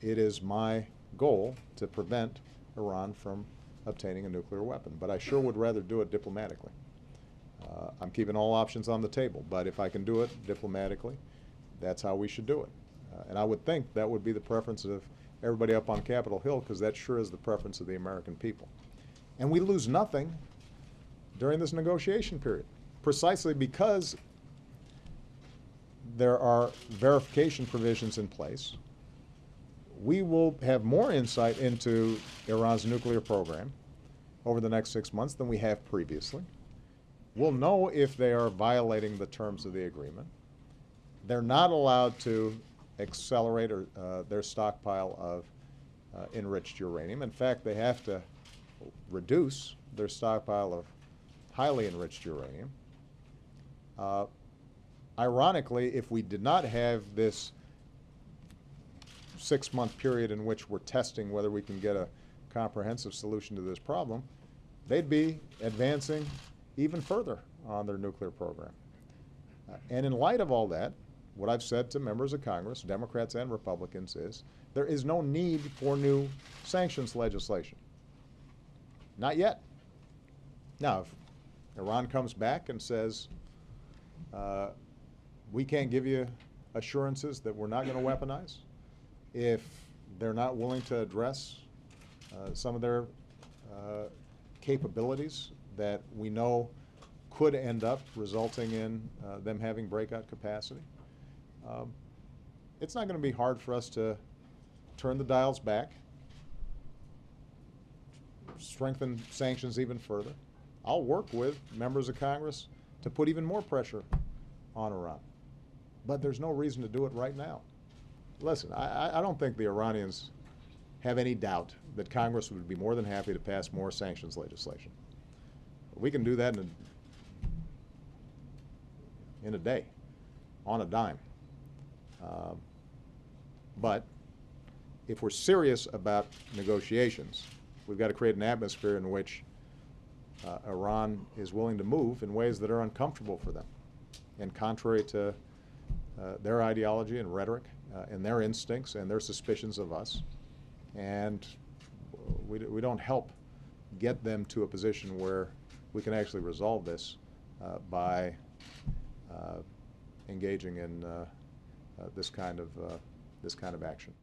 It is my goal to prevent Iran from obtaining a nuclear weapon, but I sure would rather do it diplomatically. I'm keeping all options on the table, but if I can do it diplomatically, that's how we should do it. And I would think that would be the preference of everybody up on Capitol Hill, because that sure is the preference of the American people. And we lose nothing during this negotiation period, precisely because there are verification provisions in place. We will have more insight into Iran's nuclear program over the next 6 months than we have previously. We'll know if they are violating the terms of the agreement. They're not allowed to accelerate their stockpile of enriched uranium. In fact, they have to reduce their stockpile of highly enriched uranium. Ironically, if we did not have this 6-month period in which we're testing whether we can get a comprehensive solution to this problem, they'd be advancing even further on their nuclear program. And in light of all that, what I've said to members of Congress, Democrats and Republicans, is there is no need for new sanctions legislation. Not yet. Now, if Iran comes back and says, we can't give you assurances that we're not going to weaponize, if they're not willing to address some of their capabilities that we know could end up resulting in them having breakout capacity, it's not going to be hard for us to turn the dials back, strengthen sanctions even further. I'll work with members of Congress to put even more pressure on Iran. But there's no reason to do it right now. Listen, I don't think the Iranians have any doubt that Congress would be more than happy to pass more sanctions legislation. We can do that in a day, on a dime. But if we're serious about negotiations, we've got to create an atmosphere in which Iran is willing to move in ways that are uncomfortable for them and contrary to their ideology and rhetoric and their instincts and their suspicions of us. And we don't help get them to a position where we can actually resolve this by engaging in this kind of action.